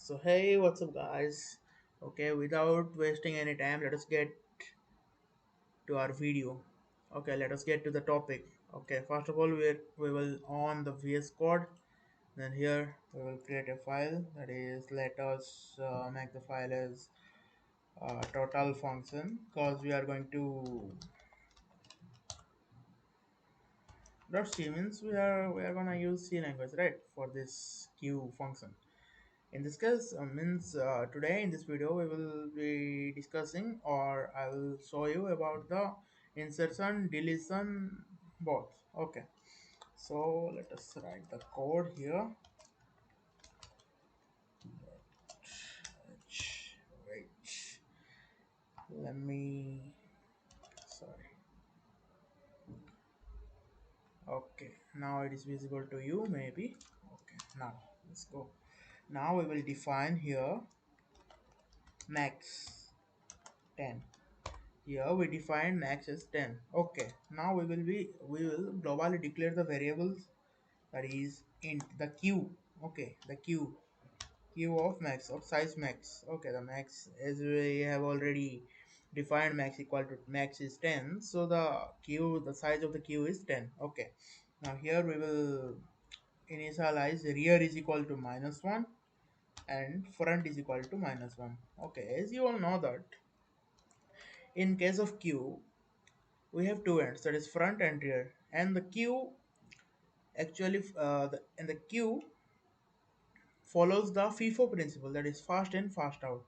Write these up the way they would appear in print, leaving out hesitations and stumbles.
So hey, what's up guys? Okay, without wasting any time, let us get to our video. Okay, let us get to the topic. Okay, first of all, we will on the VS Code. Then here we will create a file. That is, let us make the file as total function because we are going to .c means we are gonna use C language, right, for this queue function. In this case, means today in this video we will be discussing, or I will show you about the insertion, deletion, both. Okay, so let us write the code here. Wait, let me. Sorry. Okay, now it is visible to you, maybe. Okay, now let's go. Now we will define here max 10. Here we define max as 10. Okay, now we will globally declare the variables, that is int the q. Okay, the q of max, of size max. Okay, the max, as we have already defined, max equal to max is 10, so the size of the q is 10. Okay, now here we will initialize rear is equal to -1 and front is equal to -1. Okay, as you all know that in case of q we have two ends, that is front and rear, and the queue actually and the queue follows the FIFO principle, that is fast in fast out.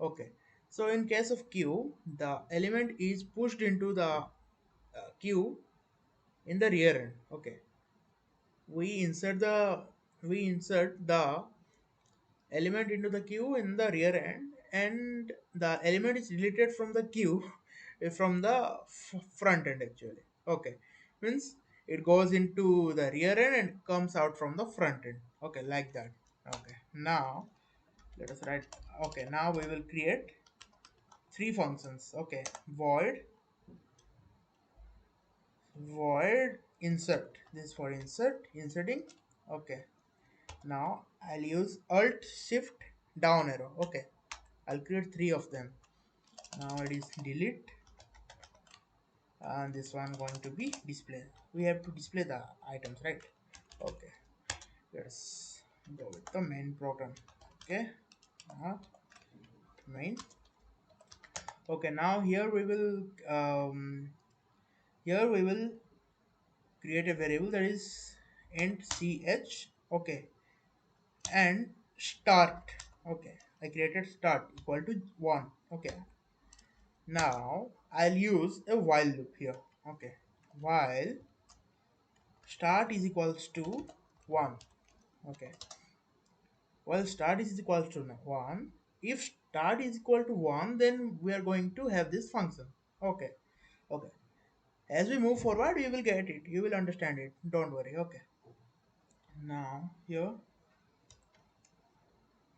Okay, so in case of queue, the element is pushed into the queue in the rear end. Okay, we insert the we insert the element into the queue in the rear end, and the element is deleted from the queue from the front end actually. Okay, means it goes into the rear end and comes out from the front end. Okay, like that. Okay, now let us write. Okay, now we will create three functions. Okay, void insert, this for inserting. Okay, now I'll use alt shift down arrow. Okay, I'll create three of them. Now it is delete, and this one going to be display. We have to display the items, right? Okay, let's go with the main program. Okay, uh, main. Okay, now here we will create a variable, that is int ch. Okay, and start. Okay, I created start equal to 1. Okay, now I'll use a while loop here. Okay, while start is equals to 1. Okay, while start is equals to 1, if start is equal to 1, then we are going to have this function. Okay, okay, as we move forward you will get it, you will understand it, don't worry. Okay, now here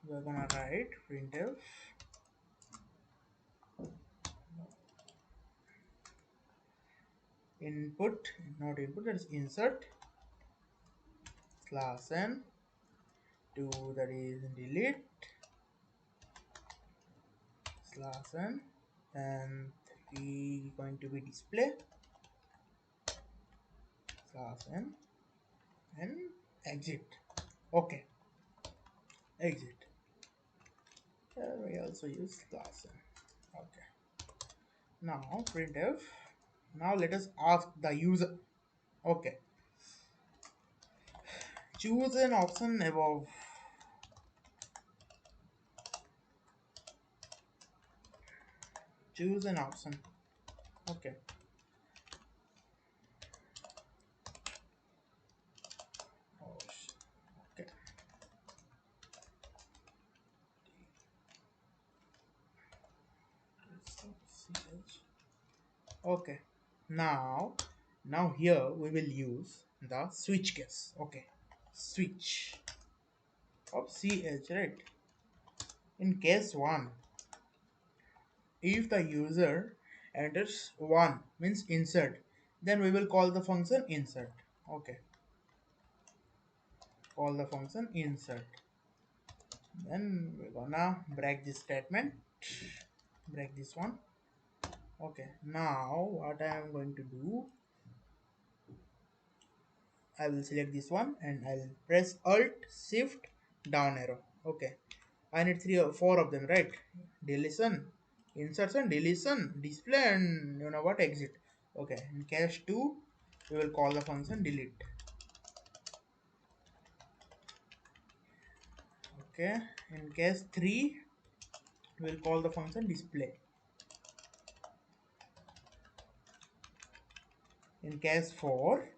we're gonna write printf input, not input, that is insert slash n to, that is delete slash n, and 3 going to be display slash n and exit. Okay, exit. We also use class n. Okay, now printf. Now let us ask the user. Okay, choose an option above. Choose an option. Okay, oh, okay, okay. Now here we will use the switch case. Okay, switch of ch, right? In case 1, if the user enters 1 means insert, then we will call the function insert. Okay, call the function insert. Then we're gonna break this statement, break this one. Okay, now what I am going to do, I will select this one and I'll press Alt Shift down arrow. Okay, I need three or four of them, right? Deletion, insertion, deletion, display, and you know what, exit. Okay, in case 2 we will call the function delete. Okay, in case 3 we will call the function display. In case 4,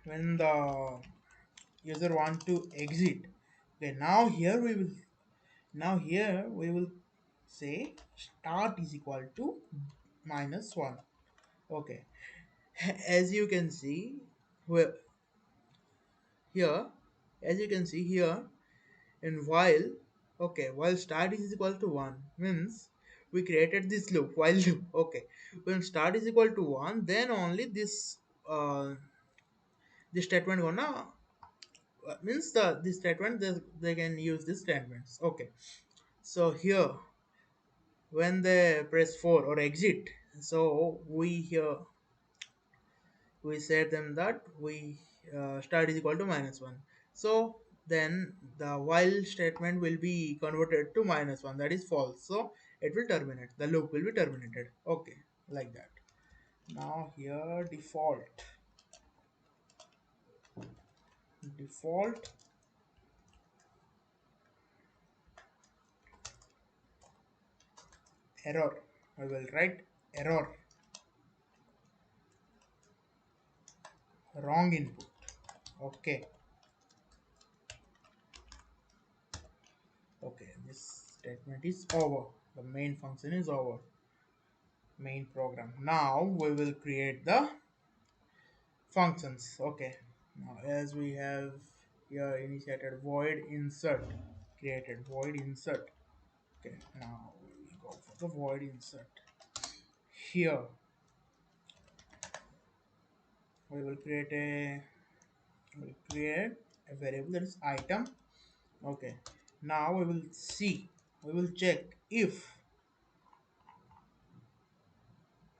when the user want to exit, okay, now here we will say start is equal to -1. Okay, as you can see, well, here, as you can see here, in while, okay, while start is equal to 1 means we created this loop, while loop. Okay, when start is equal to 1, then only this statement gonna means this statement, they can use this statements. Okay, so here when they press 4 or exit, so we said them that we start is equal to -1. So then the while statement will be converted to -1, that is false, so it will terminate, the loop will be terminated. Okay, like that. Now here default error, I will write error, wrong input. Okay, okay, this statement is over, the main function is over, main program. Now we will create the functions. Okay, now as we have here initiated void insert, created void insert. Okay, now we go for the void insert. Here we will create a variable that is item. Okay, now we will check if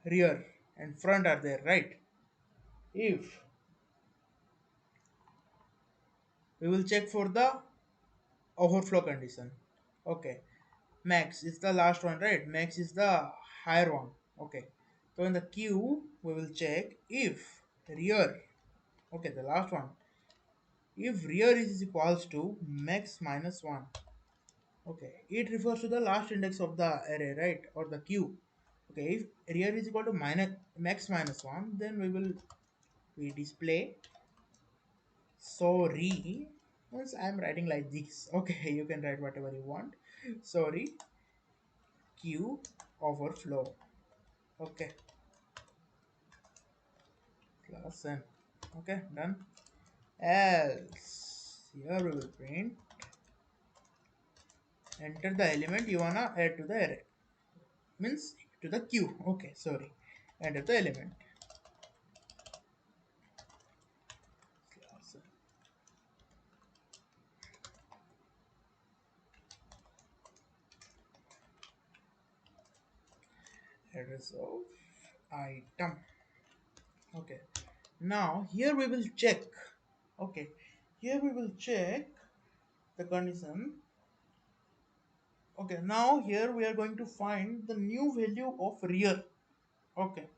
rear and front are there, right? If we will check for the overflow condition. Okay, max is the last one, right? Max is the higher one. Okay, so in the queue we will check if rear, okay, the last one, if rear is equals to max minus 1. Okay, it refers to the last index of the array, right, or the queue. Okay, if rear is equal to minus max minus 1, then we display sorry. Once I'm writing like this, okay, you can write whatever you want. Sorry, queue overflow. Okay, class n. Okay, done. Else here we will print enter the element you wanna add to the array, means to the queue. Okay, sorry, enter the element, class address of item. Okay, now here we will check. Okay, here we will check the condition. Okay, now here we are going to find the new value of rear. Okay,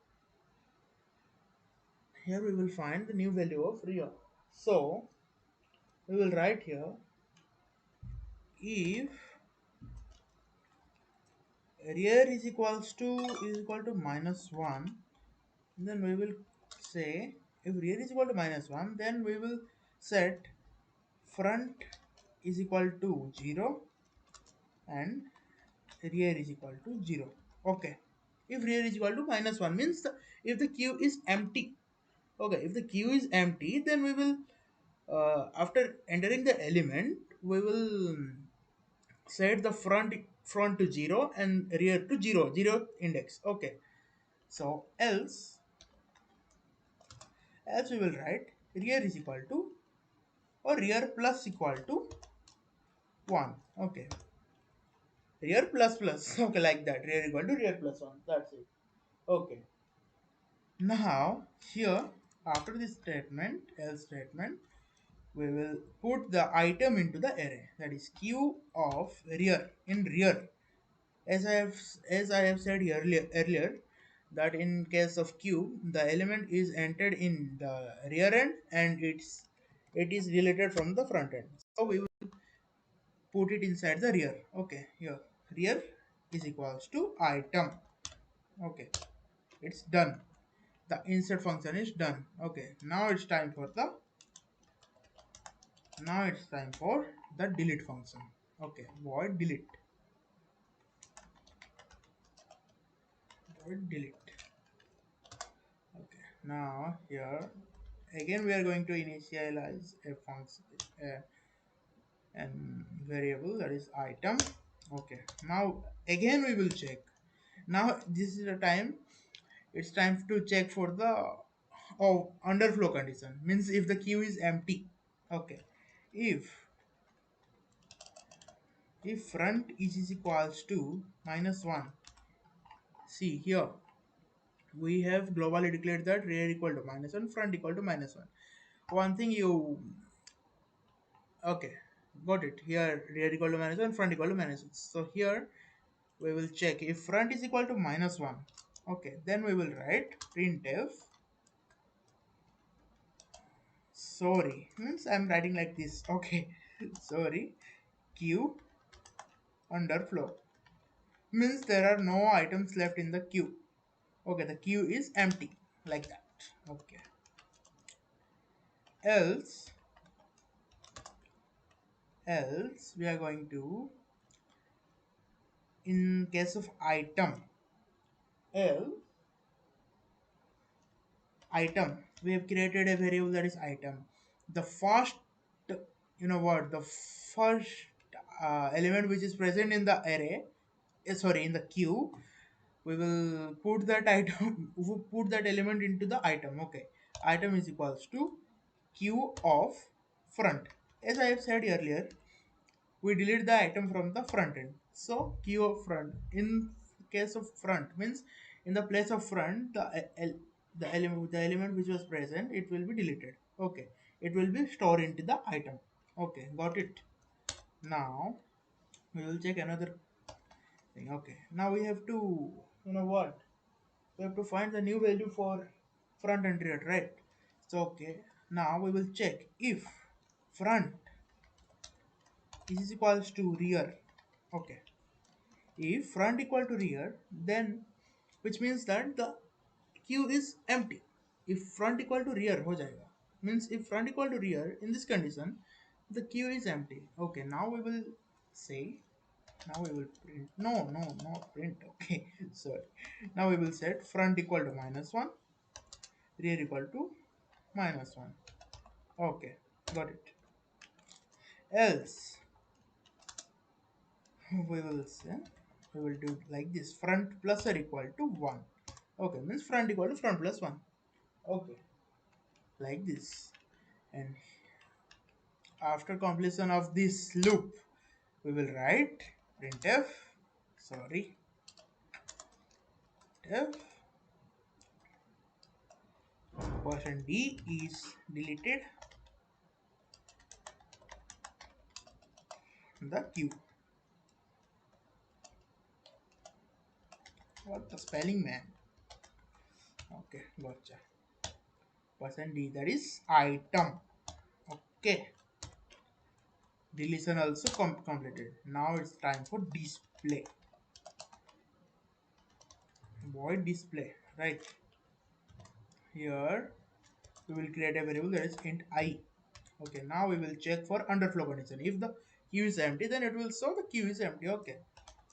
here we will find the new value of rear. So we will write here if rear is equal to -1, then we will say if rear is equal to -1, then we will set front is equal to 0 and rear is equal to 0. Okay, if rear is equal to -1 means if the queue is empty. Okay, if the queue is empty, then we will after entering the element we will set the front to 0 and rear to 0 index. Okay, so else we will write rear is equal to or rear plus equal to 1. Okay, rear plus plus. Okay, like that, rear equal to rear plus 1, that's it. Okay, now here after this statement, else statement, we will put the item into the array, that is queue of rear in rear. As I have said earlier that in case of queue the element is entered in the rear end and it is deleted from the front end, so we will put it inside the rear. Okay, here rear is equals to item. Okay, it's done. The insert function is done. Okay, now it's time for the delete function. Okay, void delete. Okay, now here again we are going to initialize a function, uh, and variable, that is item. Okay, now again we will check. Now this is the time, it's time to check for the underflow condition, means if the queue is empty. Okay, if front is equals to -1, see here we have globally declared that rear equal to -1, front equal to -1. One thing you, okay, got it, here rear equal to -1, front equal to -1. So here we will check if front is equal to -1. Okay, then we will write printf, sorry, means I'm writing like this. Okay, sorry, queue underflow, means there are no items left in the queue. Okay, the queue is empty, like that. Okay, else we are going to, in case of else item, we have created a variable, that is item. The first, the first element which is present in the array, sorry, in the queue, we will put that item we put that element into the item. Okay, item is equals to queue of front. As I have said earlier, we delete the item from the front end, so queue of front. In case of front means, in the place of front, the element which was present, it will be deleted. Okay, it will be stored into the item. Okay, got it. Now we will check another thing. Okay, now we have to, we have to find the new value for front and rear, right? So okay, now we will check if front is equals to rear. Okay, if front equal to rear, then which means that the queue is empty. If front equal to rear हो जाएगा, means if front equal to rear, in this condition the queue is empty. Okay, now we will say, now we will print, no, not print. Okay, sorry, now we will set front equal to -1, rear equal to -1. Okay, got it. Else we will say, we will do like this, front plus or equal to 1. Okay, means front equal to front plus 1. Okay, like this. And after completion of this loop, we will write printf, sorry, printf %d is deleted the queue. What the spelling, man? Okay, gotcha. %d, that is item. Okay, deletion also completed. Now it's time for display. Void display, right? Here we will create a variable, that is int I. Okay, now we will check for underflow condition. If the queue is empty, then it will show the queue is empty. Okay,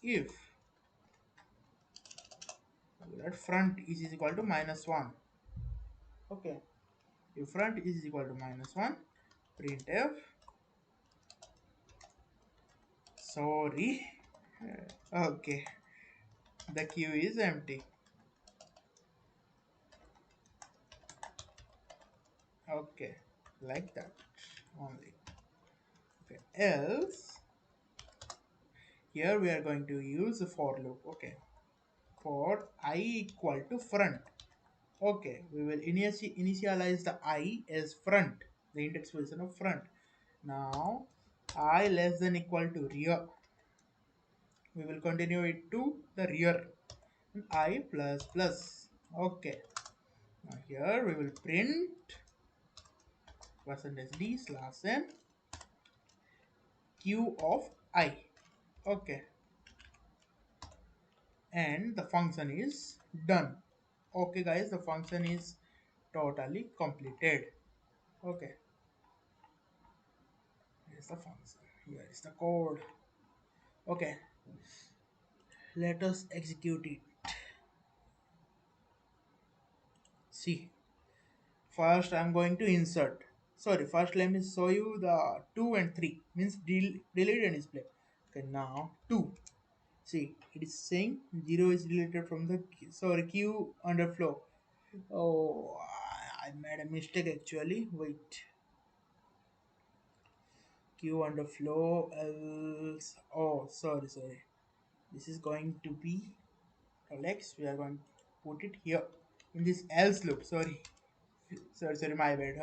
if that front is equal to -1. Okay, if front is equal to -1, printf, sorry, okay, the queue is empty. Okay, like that only. Okay, else Here we are going to use a for loop. Okay, for I equal to front. Okay, we will initialize the I as front, the index position of front. Now I less than equal to rear. We will continue it to the rear. I plus plus. Okay. Now here we will print percentage %d slash n q of I. Okay. And the function is done. Okay guys, the function is totally completed. Okay. Here's the function. Here is the code. Okay. Let us execute it. See. First I'm going to insert. Sorry, first let me show you the 2 and 3. Means delete and display. Okay, now 2. See, it is saying 0 is deleted from the sorry queue underflow. Oh, I made a mistake actually. Wait, queue underflow else. Oh, sorry. This is going to be Alex. We are going to put it here in this else loop. Sorry, my bad.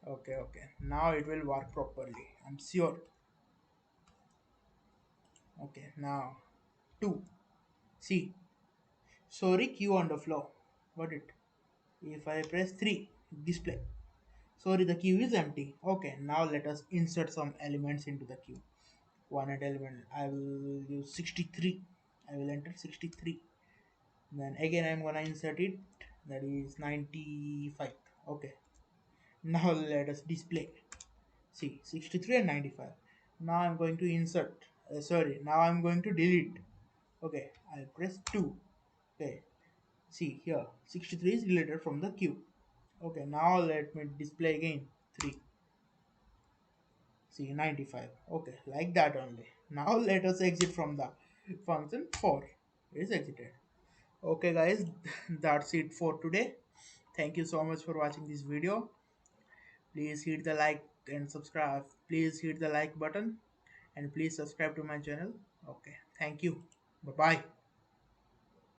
Okay, okay. Now it will work properly. I'm sure. Okay, now 2. See, sorry, queue underflow. Got it? If I press 3, display. Sorry, the queue is empty. Okay, now let us insert some elements into the queue. One at element. I will use 63. I will enter 63. Then again I'm gonna insert it. That is 95. Okay. Now let us display. See, 63 and 95. Now I'm going to insert. Now I'm going to delete. Okay, I'll press 2. Okay. See here, 63 is deleted from the queue. Okay, now let me display again 3. See 95. Okay, like that only. Now let us exit from the function 4. It is exited. Okay guys, that's it for today. Thank you so much for watching this video. Please hit the like and subscribe. Please hit the like button and please subscribe to my channel. Okay, thank you. Bye bye.